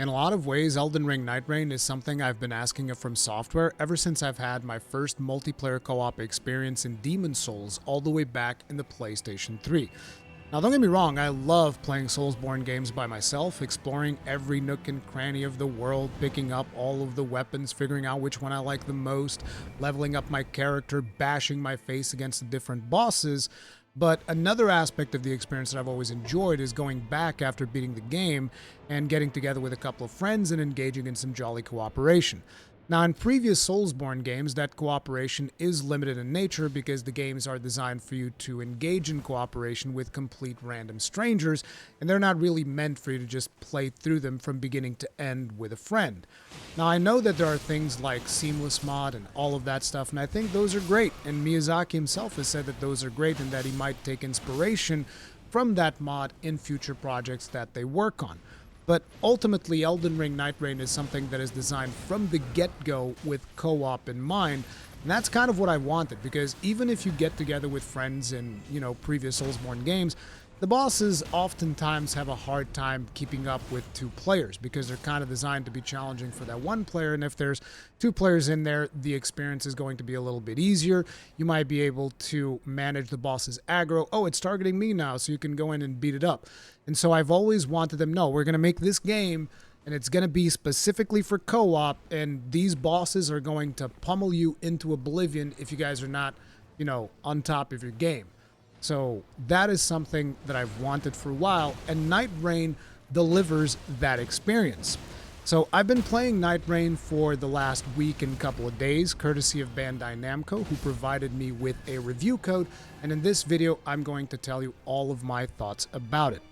In a lot of ways, Elden Ring Nightreign is something I've been asking of From Software ever since I've had my first multiplayer co-op experience in Demon's Souls all the way back in the PlayStation 3. Now don't get me wrong, I love playing Soulsborne games by myself, exploring every nook and cranny of the world, picking up all of the weapons, figuring out which one I like the most, leveling up my character, bashing my face against the different bosses. But another aspect of the experience that I've always enjoyed is going back after beating the game and getting together with a couple of friends and engaging in some jolly cooperation. Now, in previous Soulsborne games, that cooperation is limited in nature because the games are designed for you to engage in cooperation with complete random strangers, and they're not really meant for you to just play through them from beginning to end with a friend. Now, I know that there are things like Seamless Mod and all of that stuff, and I think those are great, and Miyazaki himself has said that those are great and that he might take inspiration from that mod in future projects that they work on. But ultimately, Elden Ring Nightreign is something that is designed from the get-go with co-op in mind, and that's kind of what I wanted, because even if you get together with friends in, previous Soulsborne games, the bosses oftentimes have a hard time keeping up with two players because they're kind of designed to be challenging for that one player, and if there's two players in there, the experience is going to be a little bit easier. You might be able to manage the boss's aggro. Oh, it's targeting me now, so you can go in and beat it up. And so I've always wanted them, no, we're going to make this game and it's going to be specifically for co-op, and these bosses are going to pummel you into oblivion if you guys are not, on top of your game. So that is something that I've wanted for a while, and Nightreign delivers that experience. So I've been playing Nightreign for the last week and couple of days, courtesy of Bandai Namco, who provided me with a review code, and in this video I'm going to tell you all of my thoughts about it.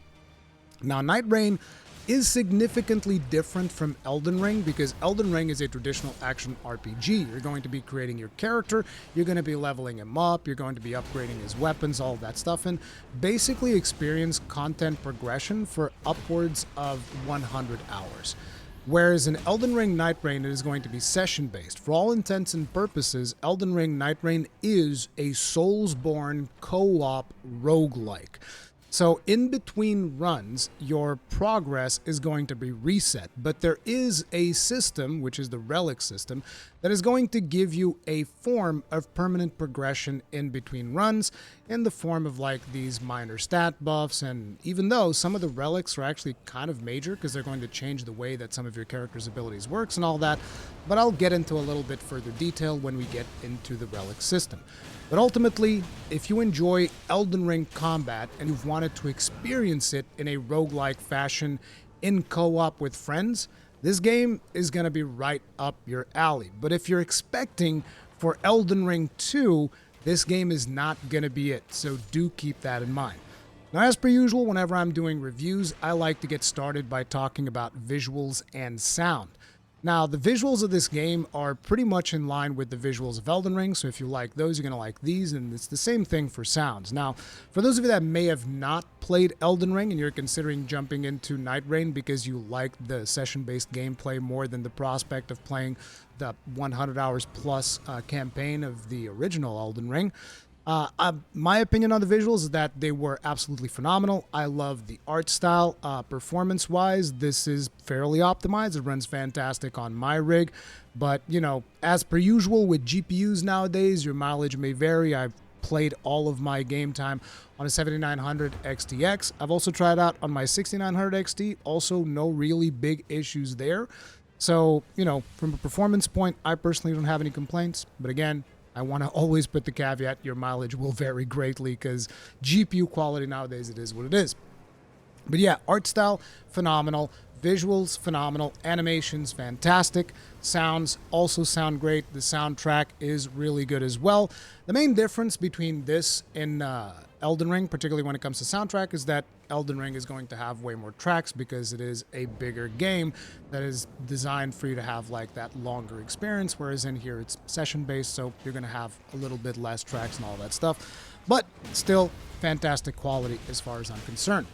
Now, Nightreign is significantly different from Elden Ring because Elden Ring is a traditional action RPG. You're going to be creating your character, you're going to be leveling him up, you're going to be upgrading his weapons, all that stuff, and basically experience content progression for upwards of 100 hours. Whereas in Elden Ring Nightreign, it is going to be session-based. For all intents and purposes, Elden Ring Nightreign is a Soulsborne co-op roguelike. So in between runs, your progress is going to be reset, but there is a system, which is the relic system, that is going to give you a form of permanent progression in between runs in the form of like these minor stat buffs, and even though some of the relics are actually kind of major because they're going to change the way that some of your character's abilities works and all that, but I'll get into a little bit further detail when we get into the relic system. But ultimately, if you enjoy Elden Ring combat and you've wanted to experience it in a roguelike fashion in co-op with friends, this game is going to be right up your alley. But if you're expecting for Elden Ring 2, this game is not going to be it, so do keep that in mind. Now, as per usual, whenever I'm doing reviews, I like to get started by talking about visuals and sound. Now, the visuals of this game are pretty much in line with the visuals of Elden Ring, so if you like those, you're going to like these, and it's the same thing for sounds. Now, for those of you that may have not played Elden Ring and you're considering jumping into Nightreign because you like the session-based gameplay more than the prospect of playing the 100 hours plus campaign of the original Elden Ring, my opinion on the visuals is that they were absolutely phenomenal. I love the art style. Performance-wise, this is fairly optimized. It runs fantastic on my rig. But, as per usual with GPUs nowadays, your mileage may vary. I've played all of my game time on a 7900 XTX. I've also tried out on my 6900 XT. Also, no really big issues there. So, from a performance point, I personally don't have any complaints. But again, I want to always put the caveat, your mileage will vary greatly because GPU quality nowadays, it is what it is. But yeah, art style, phenomenal. Visuals, phenomenal. Animations, fantastic. Sounds also sound great. The soundtrack is really good as well. The main difference between this and Elden Ring, particularly when it comes to soundtrack, is that Elden Ring is going to have way more tracks because it is a bigger game that is designed for you to have like that longer experience, whereas in here it's session-based, so you're going to have a little bit less tracks and all that stuff. But still, fantastic quality as far as I'm concerned.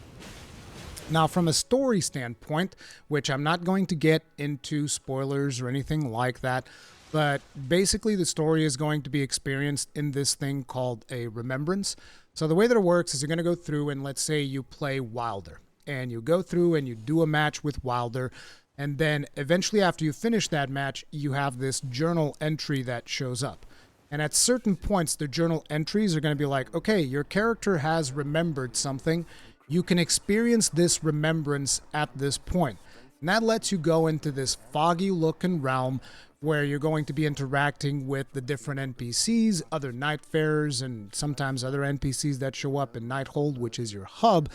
Now, from a story standpoint, which I'm not going to get into spoilers or anything like that, but basically the story is going to be experienced in this thing called a remembrance. So the way that it works is you're going to go through and let's say you play Wilder, and you go through and you do a match with Wilder. And then eventually after you finish that match, you have this journal entry that shows up. And at certain points, the journal entries are going to be like, okay, your character has remembered something. You can experience this remembrance at this point. And that lets you go into this foggy looking realm where you're going to be interacting with the different NPCs, other Nightfarers, and sometimes other NPCs that show up in Nighthold, which is your hub.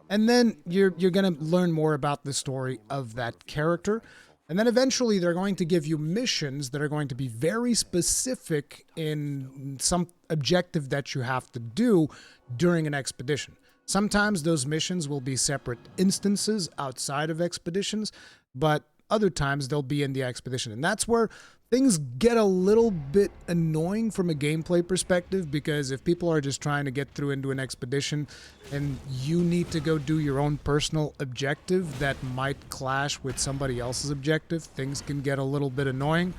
And then you're going to learn more about the story of that character. And then eventually they're going to give you missions that are going to be very specific in some objective that you have to do during an expedition. Sometimes those missions will be separate instances outside of expeditions, but other times they'll be in the expedition. And that's where things get a little bit annoying from a gameplay perspective, because if people are just trying to get through into an expedition and you need to go do your own personal objective that might clash with somebody else's objective, things can get a little bit annoying.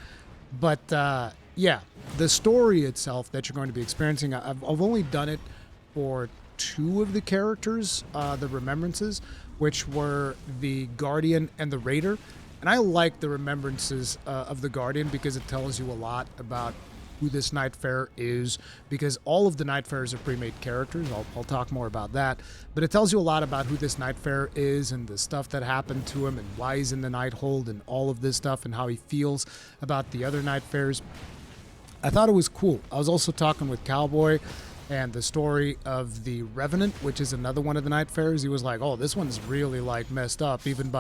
But yeah, the story itself that you're going to be experiencing, I've only done it for 2 of the characters, the Remembrances, which were the Guardian and the Raider. And I like the Remembrances of the Guardian because it tells you a lot about who this Nightfarer is, because all of the Nightfarers are pre-made characters. I'll talk more about that. But it tells you a lot about who this Nightfarer is and the stuff that happened to him and why he's in the Nighthold and all of this stuff and how he feels about the other Nightfarers. I thought it was cool. I was also talking with Cowboy and the story of the Revenant, which is another one of the Nightfarers. He was like, oh, this one's really like messed up, even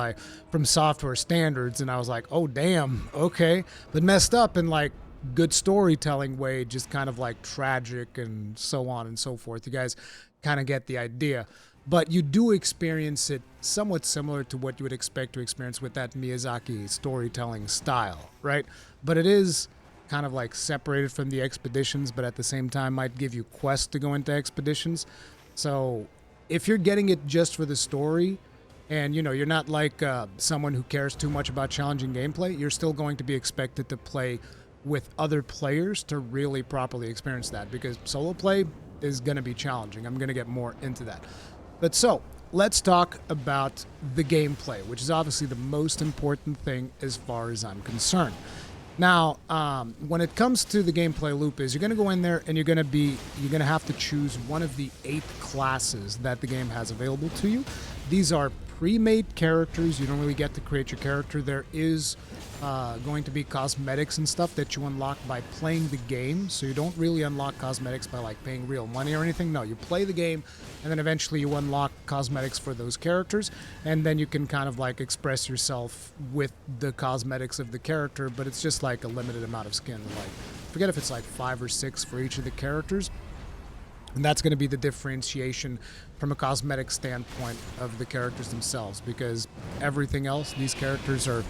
from software standards. And I was like, oh, damn, okay. But messed up in like good storytelling way, just kind of like tragic and so on and so forth. You guys kind of get the idea. But you do experience it somewhat similar to what you would expect to experience with that Miyazaki storytelling style, right? But it is kind of like separated from the expeditions, but at the same time might give you quests to go into expeditions. So if you're getting it just for the story and you're not like someone who cares too much about challenging gameplay, you're still going to be expected to play with other players to really properly experience that, because solo play is going to be challenging. I'm going to get more into that. But so let's talk about the gameplay, which is obviously the most important thing as far as I'm concerned. Now, when it comes to the gameplay loop, is you're going to go in there and you're going to have to choose one of the 8 classes that the game has available to you. These are pre-made characters. You don't really get to create your character. There is going to be cosmetics and stuff that you unlock by playing the game. So you don't really unlock cosmetics by like paying real money or anything. No, you play the game and then eventually you unlock cosmetics for those characters. And then you can kind of like express yourself with the cosmetics of the character, but it's just like a limited amount of skin. Like, forget if it's like 5 or 6 for each of the characters. And that's going to be the differentiation from a cosmetic standpoint of the characters themselves, because everything else, these characters are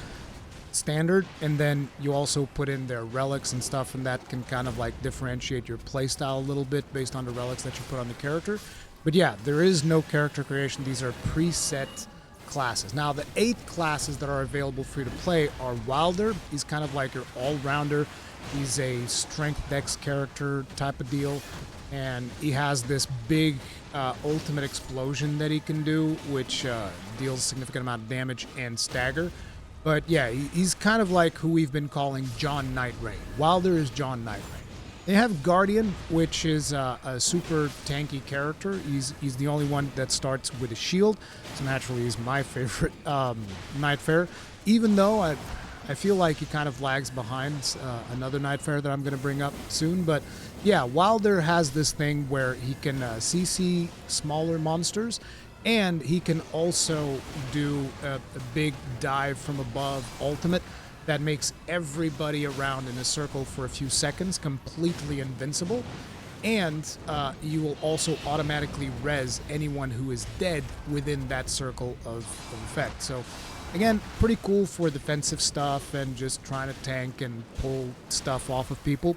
standard, and then you also put in their relics and stuff, and that can kind of like differentiate your playstyle a little bit based on the relics that you put on the character. But yeah, there is no character creation. These are preset classes. Now, the 8 classes that are available for you to play are Wilder. He's kind of like your all-rounder. He's a strength dex character type of deal. And he has this big ultimate explosion that he can do, which deals a significant amount of damage and stagger. But yeah, he's kind of like who we've been calling John Nightreign. Wilder is John Nightreign. They have Guardian, which is a super tanky character. He's the only one that starts with a shield, so naturally he's my favorite Nightfarer, even though I feel like he kind of lags behind another Nightfarer that I'm going to bring up soon. But yeah, Wilder has this thing where he can CC smaller monsters, and he can also do a big dive from above ultimate that makes everybody around in a circle for a few seconds completely invincible. And you will also automatically res anyone who is dead within that circle of effect. So again, pretty cool for defensive stuff and just trying to tank and pull stuff off of people,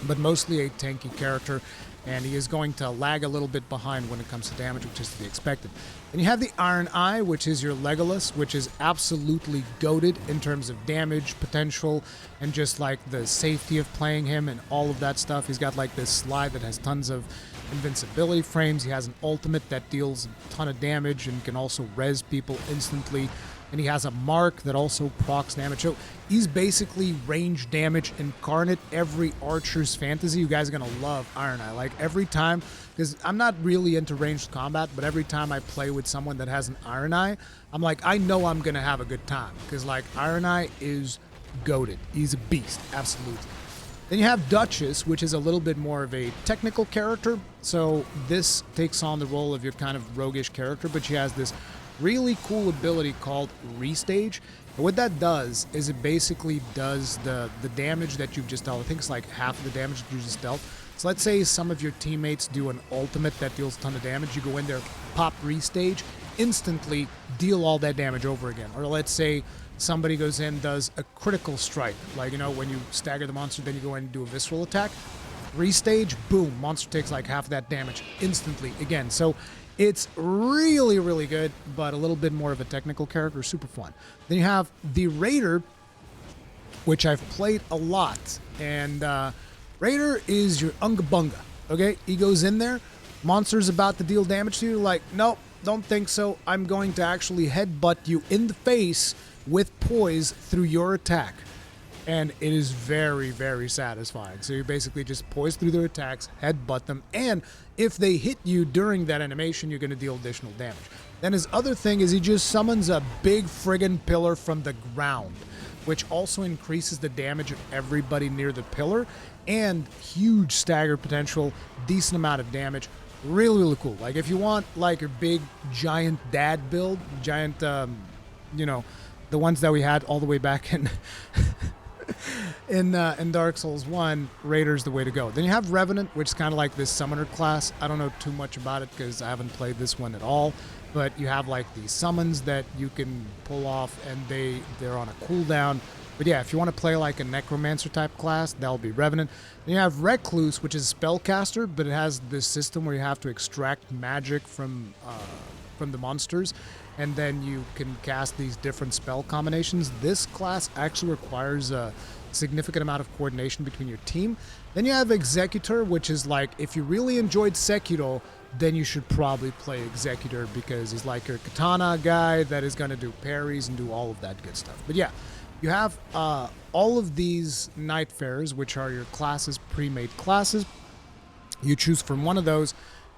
but mostly a tanky character, and he is going to lag a little bit behind when it comes to damage, which is to be expected. Then you have the Iron Eye, which is your Legolas, which is absolutely goated in terms of damage potential and just like the safety of playing him and all of that stuff. He's got like this slide that has tons of invincibility frames. He has an ultimate that deals a ton of damage and can also res people instantly. and he has a mark that also procs damage. So he's basically range damage incarnate. Every archer's fantasy. You guys are gonna love Iron Eye. Like every time, because I'm not really into ranged combat, but every time I play with someone that has an Iron Eye, I'm like, I know I'm gonna have a good time, because like Iron Eye is goated. He's a beast, absolutely. Then you have Duchess, which is a little bit more of a technical character. So this takes on the role of your kind of roguish character, but she has this really cool ability called Restage. And what that does is it basically does the damage that you've just dealt. I think it's like half of the damage that you just dealt. So let's say some of your teammates do an ultimate that deals a ton of damage. You go in there, pop Restage, instantly deal all that damage over again. Or let's say somebody goes in, does a critical strike. Like, you know, when you stagger the monster, then you go in and do a visceral attack. Restage, boom, monster takes like half of that damage instantly again. So it's really, really good, but a little bit more of a technical character, super fun. Then you have the Raider, which I've played a lot. And Raider is your Unga Bunga, okay? He goes in there, monster's about to deal damage to you, like, nope, don't think so. I'm going to actually headbutt you in the face with poise through your attack. And it is very, very satisfying. So you basically just poise through their attacks, headbutt them, and if they hit you during that animation, you're going to deal additional damage. Then his other thing is he just summons a big friggin' pillar from the ground, which also increases the damage of everybody near the pillar, and huge stagger potential, decent amount of damage. Really, really cool. Like if you want like a big giant dad build, giant, you know, the ones that we had all the way back in in Dark Souls 1, Raider's the way to go. Then you have Revenant, which is kind of like this summoner class. I don't know too much about it because I haven't played this one at all, but you have like these summons that you can pull off, and they're on a cooldown. But yeah, if you want to play like a Necromancer type class, that'll be Revenant. Then you have Recluse, which is a spellcaster, but it has this system where you have to extract magic from the monsters, and then you can cast these different spell combinations. This class actually requires a significant amount of coordination between your team. Then you have Executor, which is like, if you really enjoyed Sekiro, then you should probably play Executor, because he's like your katana guy that is going to do parries and do all of that good stuff. But yeah, you have all of these Nightfarers, which are your classes, pre-made classes. You choose from one of those,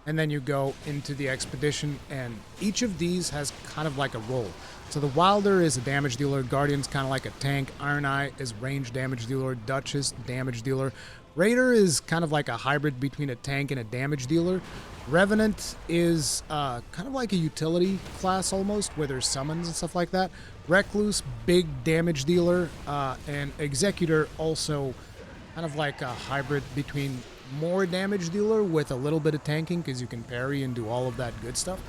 and then you go into the expedition, and each of these has kind of like a role. So the Wilder is a damage dealer, Guardian's kind of like a tank, Iron Eye is range damage dealer, Duchess, damage dealer. Raider is kind of like a hybrid between a tank and a damage dealer. Revenant is kind of like a utility class almost, where there's summons and stuff like that. Recluse, big damage dealer, and Executor also kind of like a hybrid between more damage dealer with a little bit of tanking, because you can parry and do all of that good stuff.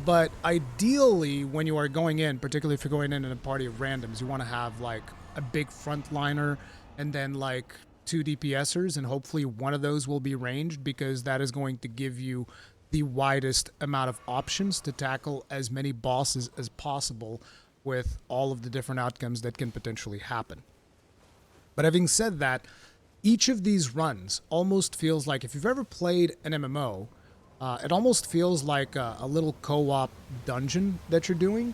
But ideally, when you are going in, particularly if you're going in a party of randoms, you want to have like a big frontliner and then like 2 DPSers, and hopefully one of those will be ranged, because that is going to give you the widest amount of options to tackle as many bosses as possible with all of the different outcomes that can potentially happen. But having said that, each of these runs almost feels like, if you've ever played an MMO, it almost feels like a little co-op dungeon that you're doing,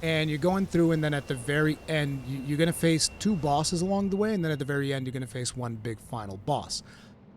and you're going through, and then at the very end, you're going to face 2 bosses along the way, and then at the very end, you're going to face one big final boss.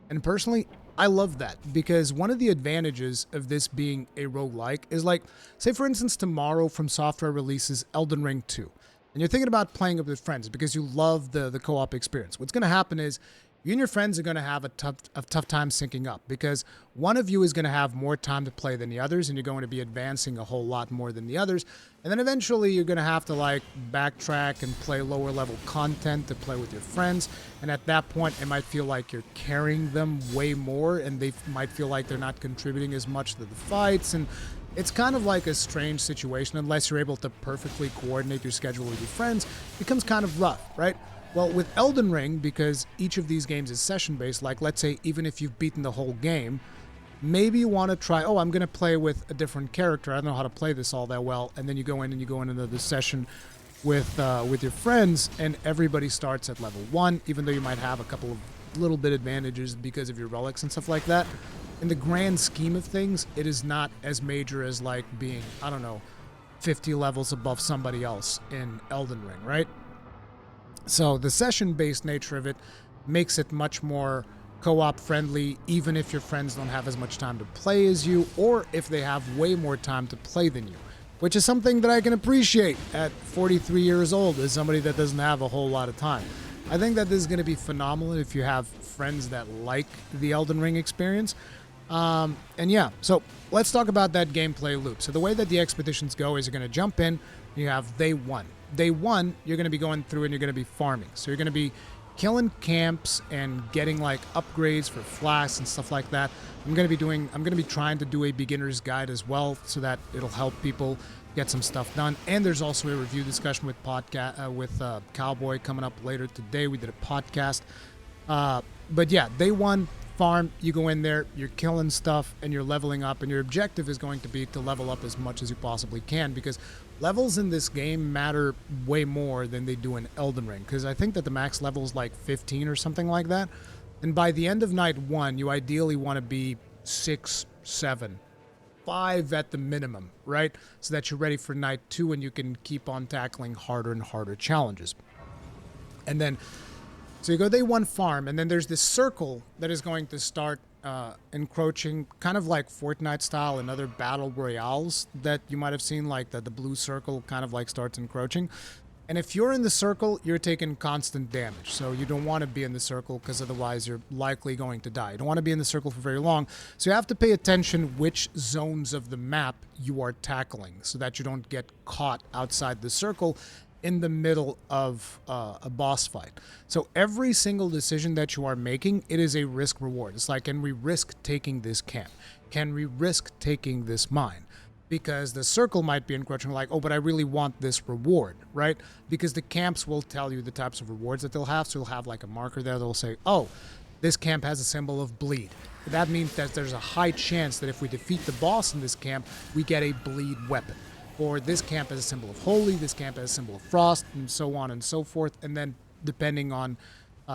And personally, I love that, because one of the advantages of this being a roguelike is, like, say for instance tomorrow From Software releases Elden Ring 2, and you're thinking about playing it with friends because you love the co-op experience. What's going to happen is you and your friends are going to have a tough time syncing up, because one of you is going to have more time to play than the others, and you're going to be advancing a whole lot more than the others. And then eventually you're going to have to like backtrack and play lower level content to play with your friends. And at that point, it might feel like you're carrying them way more, and they might feel like they're not contributing as much to the fights. And it's kind of like a strange situation unless you're able to perfectly coordinate your schedule with your friends. It becomes kind of rough, right? Well, with Elden Ring, because each of these games is session-based, like let's say even if you've beaten the whole game, maybe you want to try, oh, I'm going to play with a different character. I don't know how to play this all that well. And then you go in and you go into the session with your friends, and everybody starts at level 1, even though you might have a couple of little bit advantages because of your relics and stuff like that. In the grand scheme of things, it is not as major as like being, I don't know, 50 levels above somebody else in Elden Ring, right? So the session-based nature of it makes it much more co-op friendly, even if your friends don't have as much time to play as you, or if they have way more time to play than you, which is something that I can appreciate at 43 years old as somebody that doesn't have a whole lot of time. I think that this is going to be phenomenal if you have friends that like the Elden Ring experience. And yeah, so let's talk about that gameplay loop. So the way that the expeditions go is you're going to jump in, you have day one. Day one, you're going to be going through and you're going to be farming. So you're going to be killing camps and getting like upgrades for flasks and stuff like that. I'm going to be trying to do a beginner's guide as well, so that it'll help people get some stuff done. And there's also a review discussion with Cowboy coming up later today. We did a podcast. But yeah, day one, farm, you go in there, you're killing stuff and you're leveling up, and your objective is going to be to level up as much as you possibly can, because levels in this game matter way more than they do in Elden Ring, because I think that the max level is like 15 or something like that. And by the end of night one, you ideally want to be 6, 7, 5 at the minimum, right? So that you're ready for night two and you can keep on tackling harder and harder challenges. And then so you go day one, farm, and then there's this circle that is going to start encroaching, kind of like Fortnite style and other battle royales that you might have seen, like the blue circle kind of like starts encroaching. And if you're in the circle, you're taking constant damage. So you don't want to be in the circle, because otherwise you're likely going to die. You don't want to be in the circle for very long. So you have to pay attention which zones of the map you are tackling, so that you don't get caught outside the circle in the middle of a boss fight. So every single decision that you are making, it is a risk reward. It's like, can we risk taking this camp? Can we risk taking this mine? Because the circle might be encroaching, like, oh, but I really want this reward, right? Because the camps will tell you the types of rewards that they'll have. So you'll have like a marker there that'll say, oh, this camp has a symbol of bleed. That means that there's a high chance that if we defeat the boss in this camp, we get a bleed weapon. Or this camp has a symbol of holy, this camp has a symbol of frost, and so on and so forth. And then depending on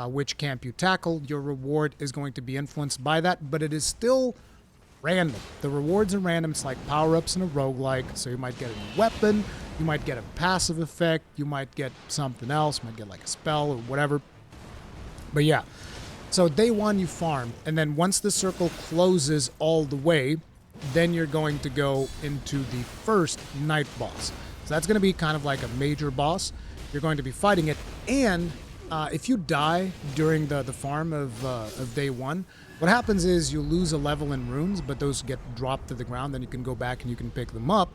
which camp you tackle, your reward is going to be influenced by that, but it is still random. The rewards are random. It's like power-ups in a roguelike. So you might get a new weapon, you might get a passive effect, you might get something else, you might get like a spell or whatever. But yeah, so day one you farm, and then once the circle closes all the way, then you're going to go into the first night boss. So that's going to be kind of like a major boss. You're going to be fighting it, and if you die during the farm of day one, what happens is you lose a level in runes, but those get dropped to the ground, then you can go back and you can pick them up.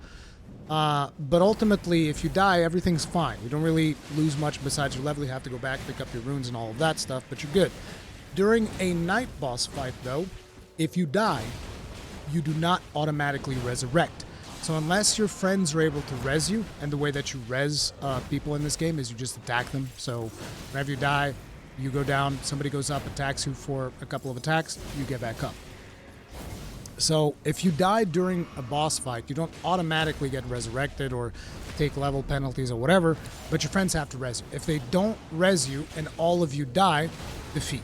But ultimately, if you die, everything's fine. You don't really lose much besides your level. You have to go back, pick up your runes and all of that stuff, but you're good. During a night boss fight, though, if you die, you do not automatically resurrect. So unless your friends are able to res you, and the way that you res people in this game is you just attack them. So whenever you die, you go down, somebody goes up, attacks you for a couple of attacks, you get back up. So if you die during a boss fight, you don't automatically get resurrected or take level penalties or whatever, but your friends have to res you. If they don't res you and all of you die, defeat.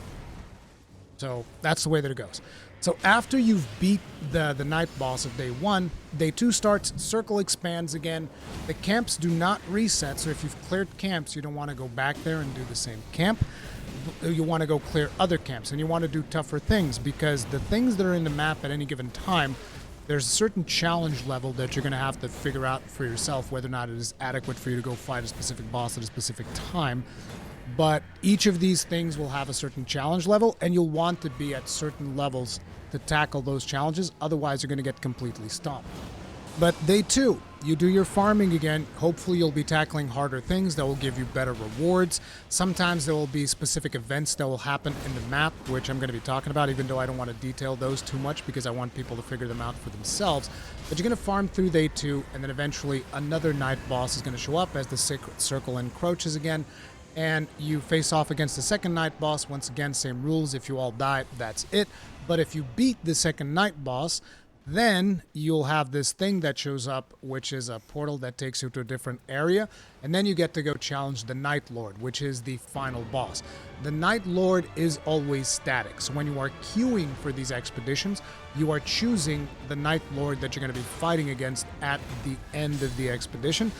So that's the way that it goes. So after you've beat the night boss of day one, day two starts, circle expands again. The camps do not reset, so if you've cleared camps, you don't want to go back there and do the same camp. You want to go clear other camps, and you want to do tougher things, because the things that are in the map at any given time, there's a certain challenge level that you're going to have to figure out for yourself whether or not it is adequate for you to go fight a specific boss at a specific time. But each of these things will have a certain challenge level, and you'll want to be at certain levels to tackle those challenges. Otherwise, you're going to get completely stomped. But day two, you do your farming again. Hopefully, you'll be tackling harder things that will give you better rewards. Sometimes there will be specific events that will happen in the map, which I'm going to be talking about, even though I don't want to detail those too much because I want people to figure them out for themselves. But you're going to farm through day two, and then eventually another night boss is going to show up as the sacred circle encroaches again. And you face off against the second night boss. Once again, same rules. If you all die, that's it. But if you beat the second night boss, Then you'll have this thing that shows up, which is a portal that takes you to a different area. And then you get to go challenge the Night Lord, which is the final boss. The Night Lord is always static. So when you are queuing for these expeditions, you are choosing the Night Lord that you're going to be fighting against at the end of the expedition.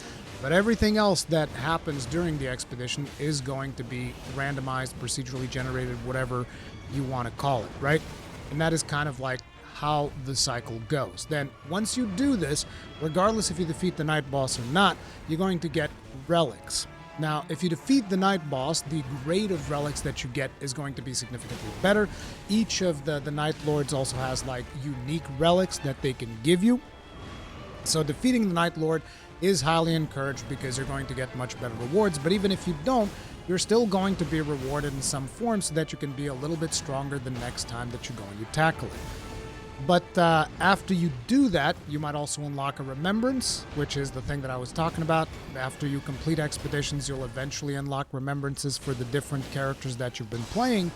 But everything else that happens during the expedition is going to be randomized, procedurally generated, whatever you want to call it, right? And that is kind of like how the cycle goes. Then once you do this, regardless if you defeat the night boss or not, you're going to get relics. Now, if you defeat the night boss, the grade of relics that you get is going to be significantly better. Each of the Night Lords also has like unique relics that they can give you. So defeating the Night Lord is highly encouraged because you're going to get much better rewards, but even if you don't, you're still going to be rewarded in some form so that you can be a little bit stronger the next time that you go and you tackle it. But after you do that, you might also unlock a Remembrance, which is the thing that I was talking about. After you complete expeditions, you'll eventually unlock Remembrances for the different characters that you've been playing.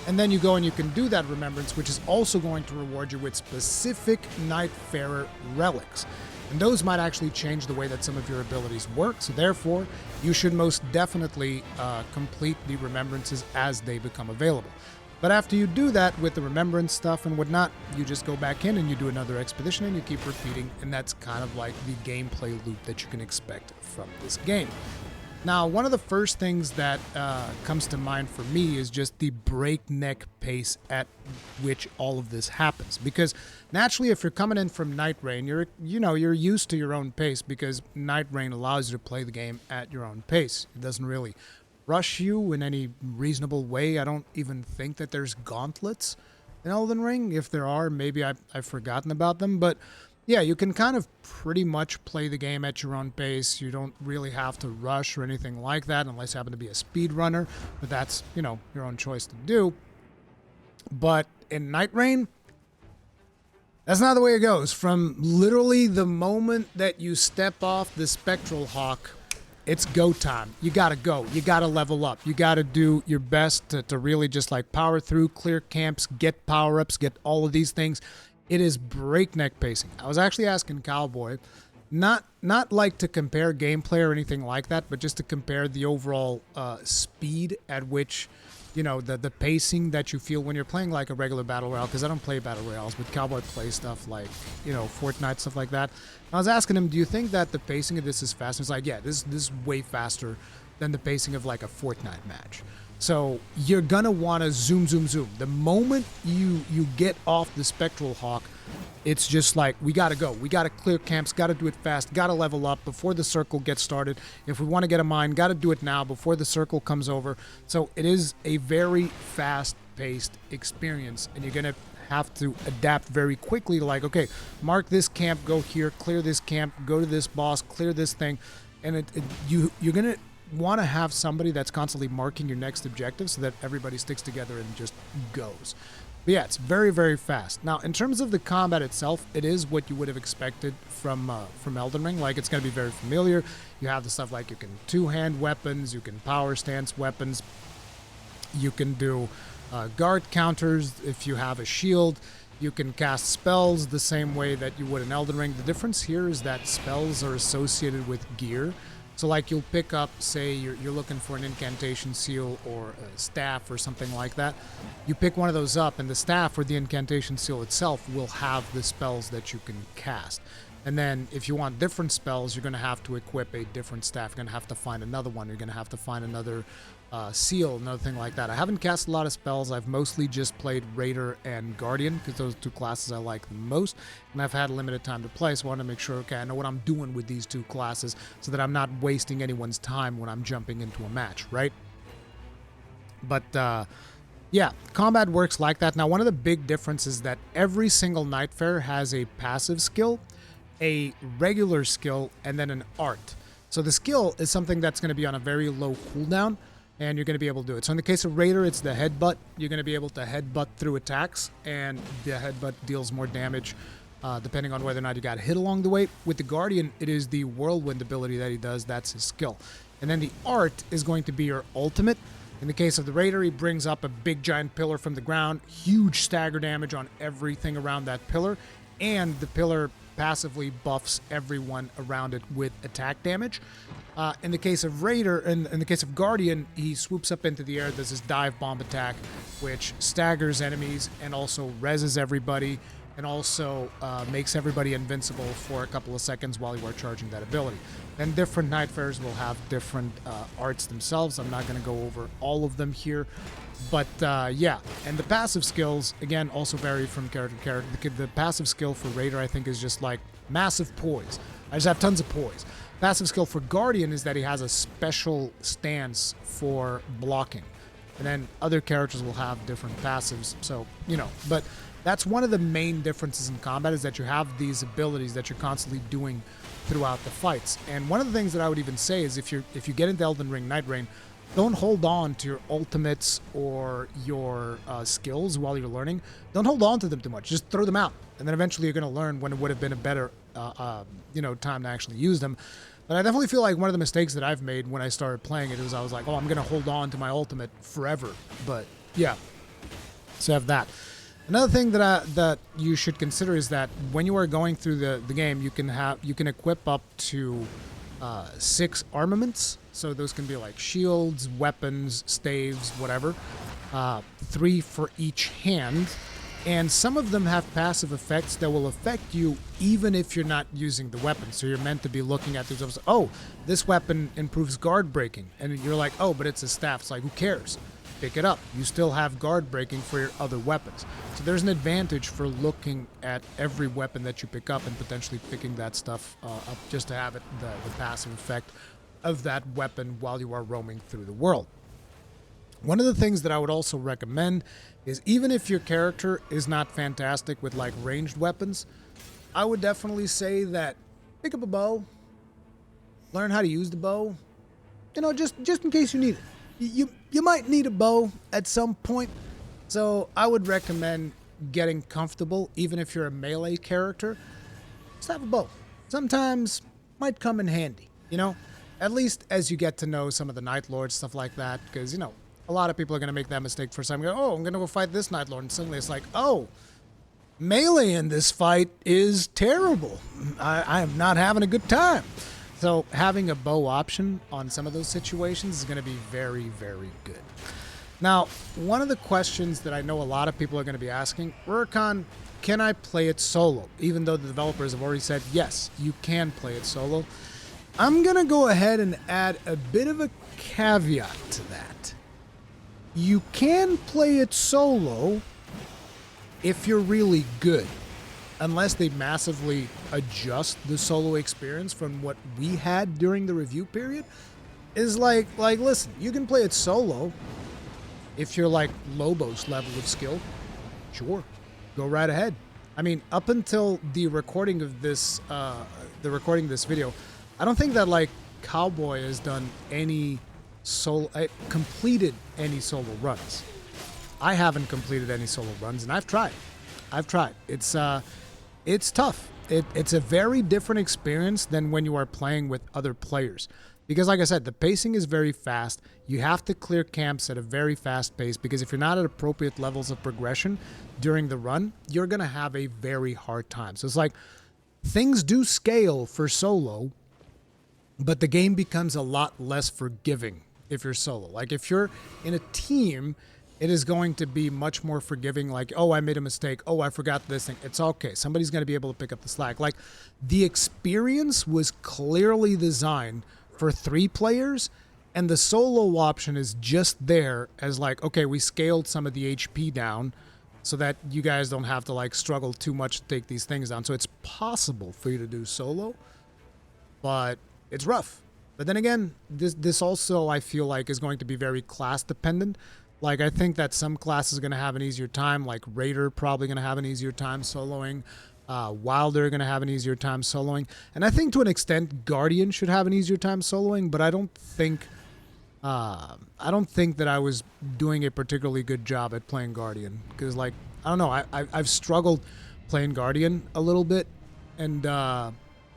And then you go and you can do that Remembrance, which is also going to reward you with specific Nightfarer relics. And those might actually change the way that some of your abilities work. So therefore, you should most definitely complete the Remembrances as they become available. But after you do that with the Remembrance stuff and whatnot, you just go back in and you do another expedition and you keep repeating. And that's kind of like the gameplay loop that you can expect from this game. Now, one of the first things that comes to mind for me is just the breakneck pace at which all of this happens. Because naturally, if you're coming in from Nightreign, you're used to your own pace because Nightreign allows you to play the game at your own pace. It doesn't really rush you in any reasonable way. I don't even think that there's gauntlets in Elden Ring. If there are, maybe I've forgotten about them. But yeah, you can kind of pretty much play the game at your own pace. You don't really have to rush or anything like that unless you happen to be a speedrunner. But that's, your own choice to do. But in Nightreign, that's not the way it goes. From literally the moment that you step off the Spectral Hawk, it's go time. You gotta go. You gotta level up. You gotta do your best to really just like power through, clear camps, get power-ups, get all of these things. It is breakneck pacing. I was actually asking Cowboy, not like to compare gameplay or anything like that, but just to compare the overall speed at which, the pacing that you feel when you're playing like a regular Battle Royale, because I don't play Battle Royales, but Cowboy plays stuff like, Fortnite, stuff like that. I was asking him, do you think that the pacing of this is fast? He's like, yeah, this is way faster than the pacing of like a Fortnite match. So you're gonna want to zoom. The moment you get off the Spectral Hawk, it's just like, we gotta go. We gotta clear camps, gotta do it fast, gotta level up before the circle gets started. If we want to get a mine, gotta do it now before the circle comes over. So it is a very fast-paced experience, and you're gonna have to adapt very quickly to like, okay, mark this camp, go here, clear this camp, go to this boss, clear this thing. And you're gonna want to have somebody that's constantly marking your next objective so that everybody sticks together and just goes. But yeah, it's very, very fast. Now, in terms of the combat itself, it is what you would have expected from Elden Ring. Like, it's going to be very familiar. You have the stuff like you can two-hand weapons, you can power stance weapons, you can do guard counters if you have a shield. You can cast spells the same way that you would in Elden Ring. The difference here is that spells are associated with gear. So like you'll pick up, say you're looking for an incantation seal or a staff or something like that. You pick one of those up and the staff or the incantation seal itself will have the spells that you can cast. And then if you want different spells, you're going to have to equip a different staff. You're going to have to find another one. You're going to have to find another seal, another thing like that. I haven't cast a lot of spells. I've mostly just played Raider and Guardian because those two classes I like the most. And I've had limited time to play, so I want to make sure, okay, I know what I'm doing with these two classes so that I'm not wasting anyone's time when I'm jumping into a match, right? But, yeah, combat works like that. Now, one of the big differences is that every single Nightfarer has a passive skill, a regular skill, and then an art. So the skill is something that's going to be on a very low cooldown, and you're going to be able to do it. So in the case of Raider, it's the headbutt. You're going to be able to headbutt through attacks, and the headbutt deals more damage depending on whether or not you got hit along the way. With the Guardian, it is the whirlwind ability that he does. That's his skill. And then the art is going to be your ultimate. In the case of the Raider, he brings up a big giant pillar from the ground, huge stagger damage on everything around that pillar, and the pillar passively buffs everyone around it with attack damage. In the case of Raider, in the case of Guardian, he swoops up into the air, does his dive bomb attack, which staggers enemies and also reses everybody, and also makes everybody invincible for a couple of seconds while you are charging that ability. Then different Nightfarers will have different arts themselves. I'm not going to go over all of them here. But yeah, and the passive skills, again, also vary from character to character. The passive skill for Raider, I think, is just like massive poise. I just have tons of poise. Passive skill for Guardian is that he has a special stance for blocking. And then other characters will have different passives. So, you know, but that's one of the main differences in combat, is that you have these abilities that you're constantly doing throughout the fights. And one of the things that I would even say is if you get into Elden Ring Nightreign, don't hold on to your ultimates or your skills while you're learning. Don't hold on to them too much. Just throw them out. And then eventually you're going to learn when it would have been a better time to actually use them. But I definitely feel like one of the mistakes that I've made when I started playing it was I was like, oh, I'm going to hold on to my ultimate forever. But yeah, so have that. Another thing that you should consider is that when you are going through the game, you can equip up to 6 armaments. So those can be like shields, weapons, staves, whatever. 3 for each hand. And some of them have passive effects that will affect you even if you're not using the weapon. So you're meant to be looking at these. Oh, this weapon improves guard breaking. And you're like, oh, but it's a staff. It's like, who cares? Pick it up. You still have guard breaking for your other weapons. So there's an advantage for looking at every weapon that you pick up and potentially picking that stuff up just to have it the passive effect of that weapon while you are roaming through the world. One of the things that I would also recommend is, even if your character is not fantastic with like ranged weapons, I would definitely say that pick up a bow, learn how to use the bow, you know, just in case you need it. You might need a bow at some point, so I would recommend getting comfortable, even if you're a melee character. Just have a bow. Sometimes might come in handy, you know, at least as you get to know some of the Night Lords, stuff like that, because, you know, a lot of people are going to make that mistake first time. Go, oh, I'm going to go fight this Night Lord, and suddenly it's like, oh, melee in this fight is terrible. I am not having a good time. So having a bow option on some of those situations is going to be very, very good. Now, one of the questions that I know a lot of people are going to be asking, Rurikhan, can I play it solo? Even though the developers have already said, yes, you can play it solo. I'm going to go ahead and add a bit of a caveat to that. You can play it solo if you're really good, unless they massively adjust the solo experience from what we had during the review period. Is like listen, you can play it solo if you're like Lobo's level of skill. Sure, go right ahead. I mean, up until the recording of this video, I don't think that like Cowboy has done any completed any solo runs. I haven't completed any solo runs, and I've tried. It's tough. It's a very different experience than when you are playing with other players. Because like I said, the pacing is very fast. You have to clear camps at a very fast pace, because if you're not at appropriate levels of progression during the run, you're going to have a very hard time. So it's like, things do scale for solo, but the game becomes a lot less forgiving if you're solo. Like if you're in a team, it is going to be much more forgiving. Like, oh, I made a mistake. Oh, I forgot this thing. It's okay. Somebody's going to be able to pick up the slack. Like, the experience was clearly designed for 3 players, and the solo option is just there as like, okay, we scaled some of the HP down so that you guys don't have to like struggle too much to take these things down. So it's possible for you to do solo, but it's rough. But then again, this also, I feel like, is going to be very class dependent. Like, I think that some classes are going to have an easier time, like Raider probably going to have an easier time soloing. Wilder going to have an easier time soloing. And I think to an extent, Guardian should have an easier time soloing, but I don't think that I was doing a particularly good job at playing Guardian. Because, like, I don't know, I've struggled playing Guardian a little bit. And,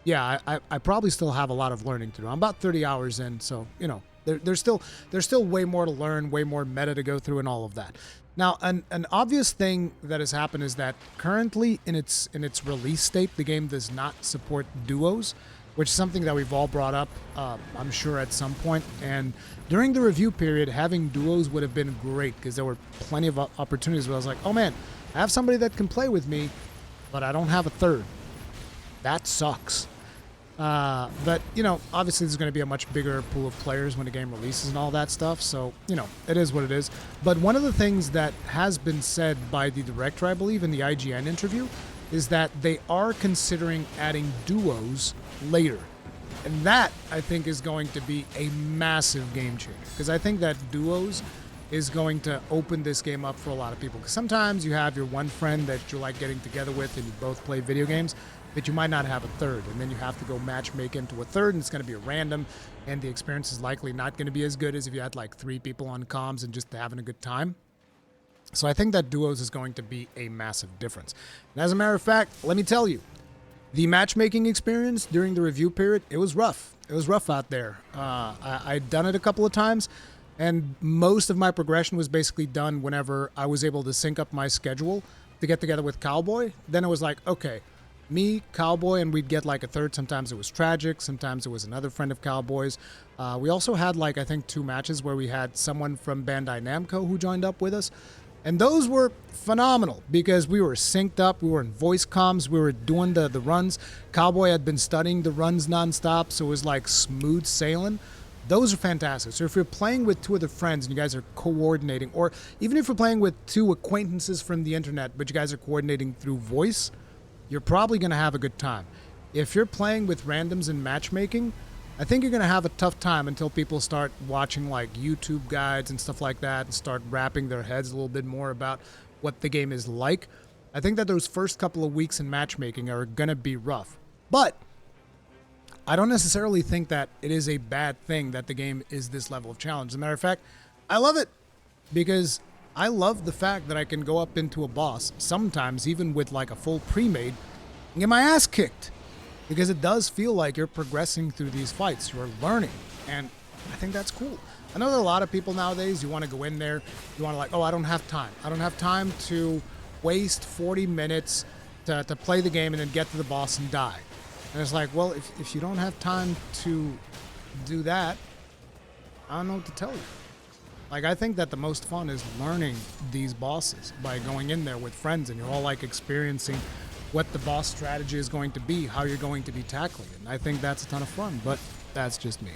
yeah, I probably still have a lot of learning to do. I'm about 30 hours in, so, you know, there's still way more to learn, way more meta to go through, and all of that. Now, an obvious thing that has happened is that currently in its release state, the game does not support duos, which is something that we've all brought up, I'm sure, at some point. And during the review period, having duos would have been great because there were plenty of opportunities where I was like, oh man, I have somebody that can play with me, but I don't have a third. That sucks. But, you know, obviously there's going to be a much bigger pool of players when the game releases and all that stuff. So, you know, it is what it is. But one of the things that has been said by the director, I believe, in the IGN interview, is that they are considering adding duos later. And that, I think, is going to be a massive game changer. Because I think that duos is going to open this game up for a lot of people. Because sometimes you have your one friend that you like getting together with and you both play video games, but you might not have a third, and then you have to go matchmake into a third, and it's going to be random, and the experience is likely not going to be as good as if you had like 3 people on comms and just having a good time. So I think that duos is going to be a massive difference. And as a matter of fact, let me tell you, the matchmaking experience during the review period, it was rough. It was rough out there. I'd done it a couple of times, and most of my progression was basically done whenever I was able to sync up my schedule to get together with Cowboy. Then it was like, okay, me, Cowboy, and we'd get like a third. Sometimes it was Tragic. Sometimes it was another friend of Cowboy's. We also had like, I think 2 matches where we had someone from Bandai Namco who joined up with us. And those were phenomenal because we were synced up. We were in voice comms. We were doing the runs. Cowboy had been studying the runs nonstop, so it was like smooth sailing. Those are fantastic. So if you're playing with 2 other friends and you guys are coordinating, or even if you're playing with 2 acquaintances from the internet, but you guys are coordinating through voice, you're probably going to have a good time. If you're playing with randoms and matchmaking, I think you're going to have a tough time until people start watching like YouTube guides and stuff like that and start wrapping their heads a little bit more about what the game is like. I think that those first couple of weeks in matchmaking are going to be rough. But I don't necessarily think that it is a bad thing that the game is this level of challenge. As a matter of fact, I love it because I love the fact that I can go up into a boss, sometimes even with like a full pre-made, and get my ass kicked. Because it does feel like you're progressing through these fights. You're learning. And I think that's cool. I know that a lot of people nowadays, you want to go in there, you want to like, oh, I don't have time. I don't have time to waste 40 minutes to play the game and then get to the boss and die. And it's like, well, if you don't have time to do that, I don't know what to tell you. Like, I think that the most fun is learning these bosses by going in there with friends and you're all like experiencing what the boss strategy is going to be, how you're going to be tackling it. And I think that's a ton of fun, but that's just me.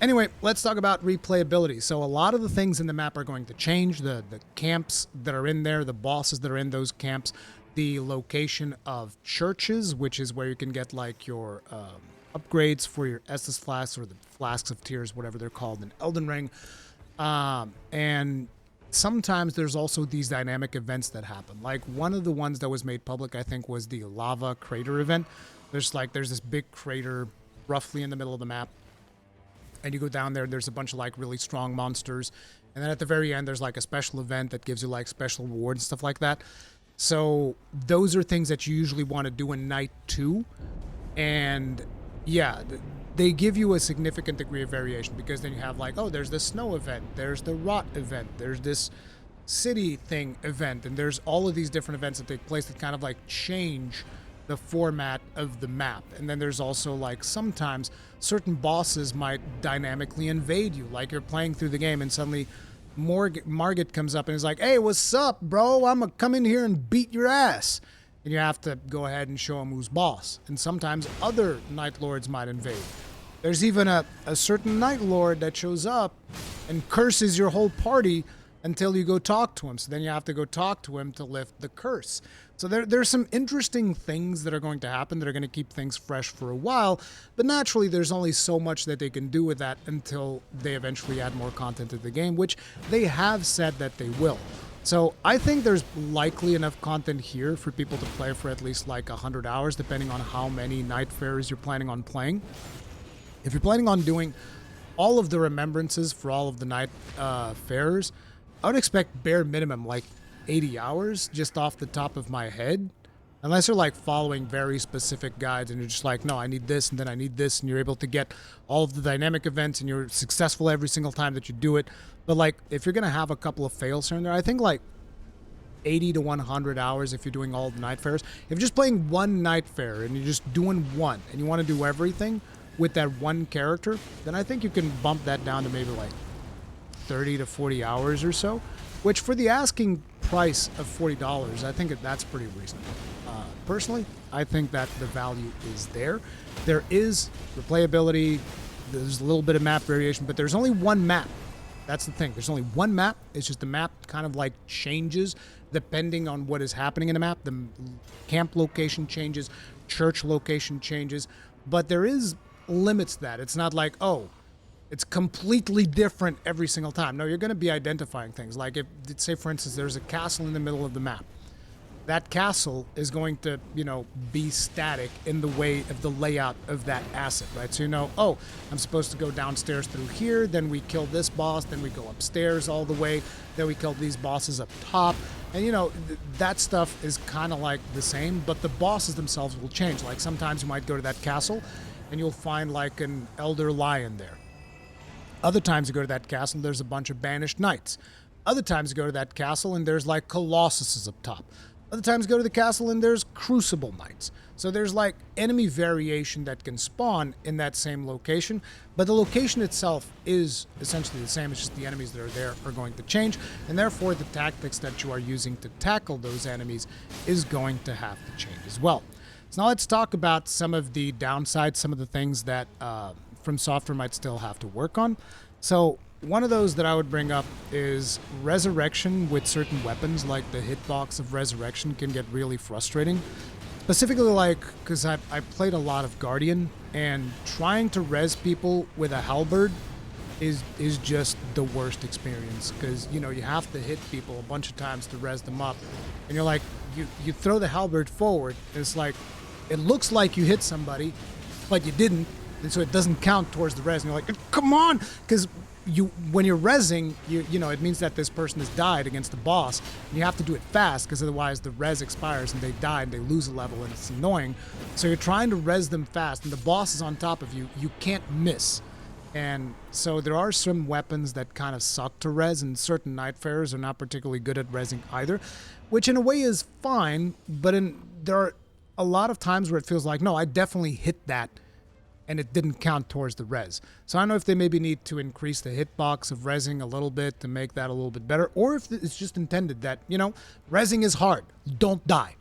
Anyway, let's talk about replayability. So a lot of the things in the map are going to change. The camps that are in there, the bosses that are in those camps, the location of churches, which is where you can get like your upgrades for your Estus flasks or the flasks of tears, whatever they're called in Elden Ring. And sometimes there's also these dynamic events that happen. Like one of the ones that was made public, I think, was the lava crater event. There's this big crater roughly in the middle of the map. And you go down there, there's a bunch of like really strong monsters. And then at the very end, there's like a special event that gives you like special rewards and stuff like that. So those are things that you usually want to do in night 2. And yeah, they give you a significant degree of variation because then you have like, oh, there's the snow event, there's the rot event, there's this city thing event, and there's all of these different events that take place that kind of like change the format of the map. And then there's also like sometimes certain bosses might dynamically invade you, like you're playing through the game and suddenly Margit comes up and is like, hey, what's up, bro? I'm gonna come in here and beat your ass. And you have to go ahead and show him who's boss. And sometimes other Night Lords might invade. There's even a certain Night Lord that shows up and curses your whole party until you go talk to him. So then you have to go talk to him to lift the curse. So there's some interesting things that are going to happen that are going to keep things fresh for a while. But naturally, there's only so much that they can do with that until they eventually add more content to the game, which they have said that they will. So I think there's likely enough content here for people to play for at least like 100 hours, depending on how many Nightfarers you're planning on playing. If you're planning on doing all of the Remembrances for all of the Nightfarers, I would expect bare minimum like 80 hours just off the top of my head. Unless you're like following very specific guides and you're just like, no, I need this and then I need this, and you're able to get all of the dynamic events and you're successful every single time that you do it. But like, if you're going to have a couple of fails here and there, I think like 80 to 100 hours if you're doing all the Nightfarers. If you're just playing one Nightfarer and you're just doing one and you want to do everything with that one character, then I think you can bump that down to maybe like 30 to 40 hours or so, which for the asking price of $40, I think that's pretty reasonable. Personally, I think that the value is there. There is replayability, there's a little bit of map variation, but there's only one map. That's the thing. There's only one map. It's just the map kind of like changes depending on what is happening in the map. The camp location changes, church location changes, but there is limits to that. It's not like, oh, it's completely different every single time. No, you're going to be identifying things. Like if, say for instance, there's a castle in the middle of the map. That castle is going to, be static in the way of the layout of that asset, right? So oh, I'm supposed to go downstairs through here, then we kill this boss, then we go upstairs all the way, then we kill these bosses up top. And, that stuff is kind of like the same, but the bosses themselves will change. Like sometimes you might go to that castle and you'll find like an elder lion there. Other times you go to that castle, there's a bunch of banished knights. Other times you go to that castle and there's like colossuses up top. Other times you go to the castle and there's crucible knights. So there's like enemy variation that can spawn in that same location, but the location itself is essentially the same. It's just the enemies that are there are going to change, and therefore the tactics that you are using to tackle those enemies is going to have to change as well. So now let's talk about some of the downsides, some of the things that From Software might still have to work on. So one of those that I would bring up is resurrection with certain weapons, like the hitbox of resurrection can get really frustrating. Specifically, like, because I played a lot of Guardian, and trying to res people with a halberd is just the worst experience, because, you have to hit people a bunch of times to res them up. And you're like, you throw the halberd forward, and it's like, it looks like you hit somebody, but you didn't, and so it doesn't count towards the res. And you're like, come on! Because when you're rezzing, it means that this person has died against the boss, and you have to do it fast, because otherwise the res expires and they die and they lose a level, and it's annoying. So you're trying to res them fast, and the boss is on top of you. You can't miss. And so there are some weapons that kind of suck to res, and certain Nightfarers are not particularly good at rezzing either, which in a way is fine, but there are a lot of times where it feels like, no, I definitely hit that, and it didn't count towards the res. So I don't know if they maybe need to increase the hitbox of rezzing a little bit to make that a little bit better, or if it's just intended that, rezzing is hard. Don't die.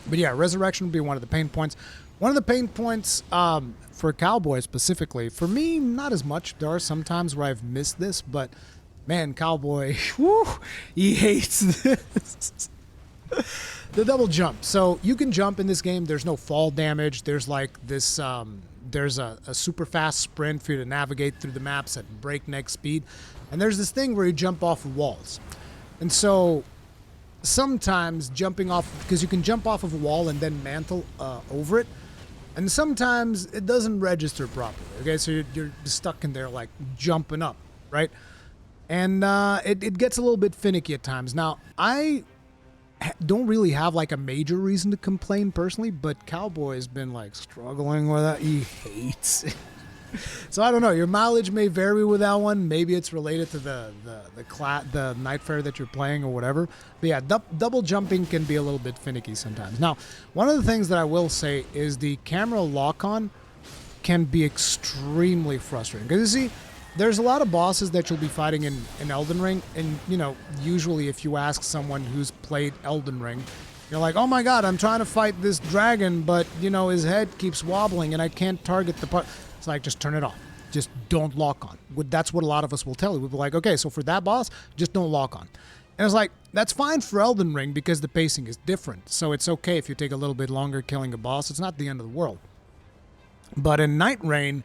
But yeah, resurrection would be one of the pain points. One of the pain points for Cowboy specifically, for me, not as much. There are some times where I've missed this, but man, Cowboy, whew, he hates this. The double jump. So you can jump in this game. There's no fall damage. There's like this, there's a super fast sprint for you to navigate through the maps at breakneck speed. And there's this thing where you jump off of walls. And so sometimes jumping off, because you can jump off of a wall and then mantle over it. And sometimes it doesn't register properly. Okay, so you're stuck in there like jumping up, right? And it gets a little bit finicky at times. Now, I don't really have like a major reason to complain personally, but Cowboy has been like struggling with that. He hates it. So I don't know. Your mileage may vary with that one. Maybe it's related to the Nightfare that you're playing or whatever. But yeah, double jumping can be a little bit finicky sometimes. Now, one of the things that I will say is the camera lock-on can be extremely frustrating. Because you see, there's a lot of bosses that you'll be fighting in Elden Ring, and usually if you ask someone who's played Elden Ring, you're like, oh my god, I'm trying to fight this dragon, but his head keeps wobbling and I can't target the part. It's like, just turn it off. Just don't lock on. That's what a lot of us will tell you. We'll be like, okay, so for that boss, just don't lock on. And it's like, that's fine for Elden Ring because the pacing is different. So it's okay if you take a little bit longer killing a boss. It's not the end of the world. But in Nightreign,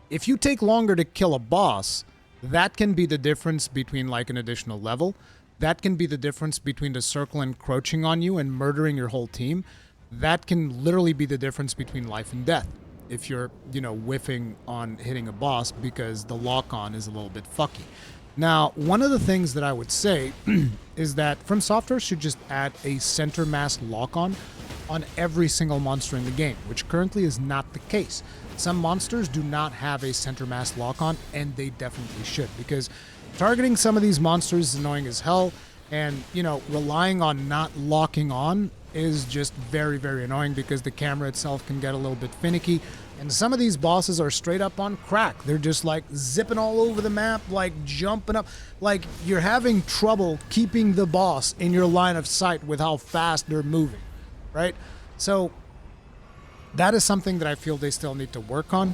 if you take longer to kill a boss, that can be the difference between like an additional level. That can be the difference between the circle encroaching on you and murdering your whole team. That can literally be the difference between life and death if you're, whiffing on hitting a boss because the lock-on is a little bit fucky. Now, one of the things that I would say is that From Software should just add a center mass lock-on on every single monster in the game, which currently is not the case. Some monsters do not have a center mass lock-on, and they definitely should, because targeting some of these monsters is annoying as hell, And, you know, relying on not locking on is just very, very annoying because the camera itself can get a little bit finicky. And some of these bosses are straight up on crack. They're just like zipping all over the map, like jumping up. Like you're having trouble keeping the boss in your line of sight with how fast they're moving, right? So that is something that I feel they still need to work on,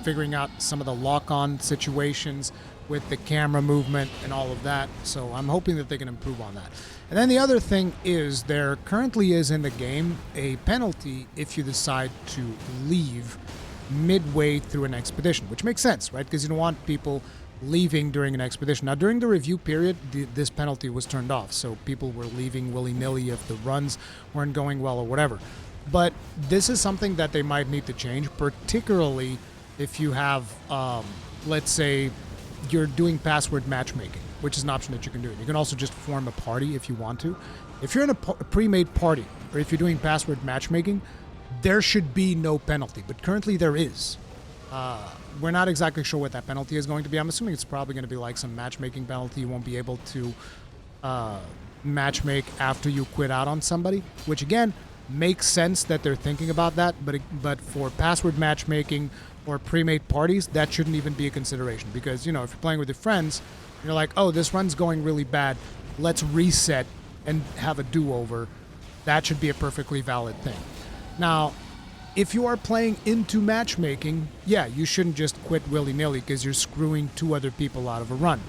figuring out some of the lock-on situations with the camera movement and all of that. So I'm hoping that they can improve on that. And then the other thing is there currently is in the game a penalty if you decide to leave midway through an expedition, which makes sense, right? Because you don't want people leaving during an expedition. Now, during the review period, this penalty was turned off, so people were leaving willy-nilly if the runs weren't going well or whatever. But this is something that they might need to change, particularly if you have, let's say, you're doing password matchmaking, which is an option that you can do. You can also just form a party if you want to. If you're in a pre-made party, or if you're doing password matchmaking, there should be no penalty, but currently there is. We're not exactly sure what that penalty is going to be. I'm assuming it's probably going to be like some matchmaking penalty. You won't be able to matchmake after you quit out on somebody, which again, makes sense that they're thinking about that, but for password matchmaking or pre-made parties, that shouldn't even be a consideration because, you know, if you're playing with your friends, you're like, oh, this run's going really bad, let's reset and have a do-over. That should be a perfectly valid thing. Now, if you are playing into matchmaking, yeah, you shouldn't just quit willy-nilly because you're screwing 2 other people out of a run.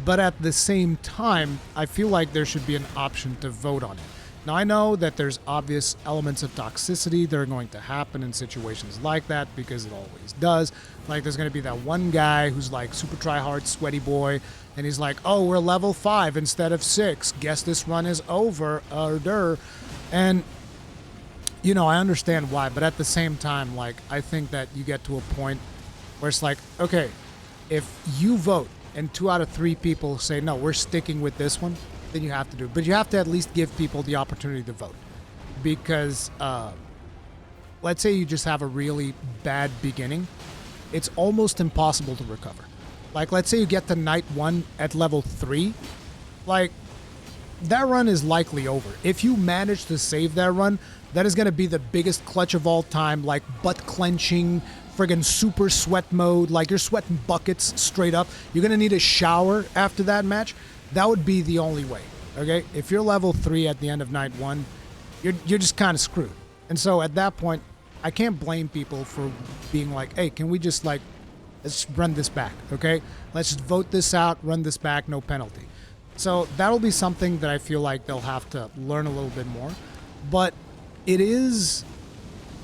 But at the same time, I feel like there should be an option to vote on it. Now, I know that there's obvious elements of toxicity that are going to happen in situations like that because it always does. Like, there's going to be that one guy who's like super try-hard, sweaty boy, and he's like, oh, we're level 5 instead of 6. Guess this run is over. And, you know, I understand why, but at the same time, like, I think that you get to a point where it's like, okay, if you vote and 2 out of 3 people say, no, we're sticking with this one, then you have to do it. But you have to at least give people the opportunity to vote. Because let's say you just have a really bad beginning, it's almost impossible to recover. Like, let's say you get to night 1 at level 3, like, that run is likely over. If you manage to save that run, that is going to be the biggest clutch of all time, like butt clenching, friggin' super sweat mode, like you're sweating buckets straight up. You're going to need a shower after that match. That would be the only way, okay? If you're level 3 at the end of night 1, you're just kind of screwed. And so at that point, I can't blame people for being like, hey, can we just like, let's run this back, okay? Let's just vote this out, run this back, no penalty. So that'll be something that I feel like they'll have to learn a little bit more. But it is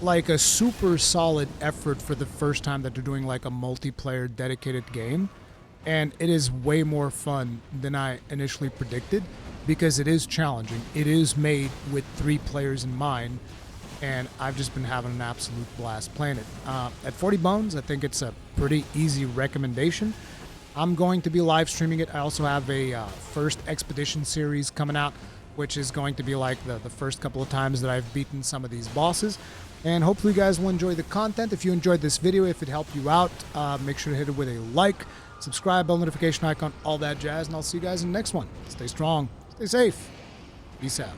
like a super solid effort for the first time that they're doing like a multiplayer dedicated game. And it is way more fun than I initially predicted because it is challenging. It is made with 3 players in mind, and I've just been having an absolute blast playing it. At 40 bones, I think it's a pretty easy recommendation. I'm going to be live streaming it. I also have a first expedition series coming out, which is going to be like the first couple of times that I've beaten some of these bosses. And hopefully you guys will enjoy the content. If you enjoyed this video, if it helped you out, make sure to hit it with a like, subscribe, bell notification icon, all that jazz, and I'll see you guys in the next one. Stay strong, stay safe, peace out.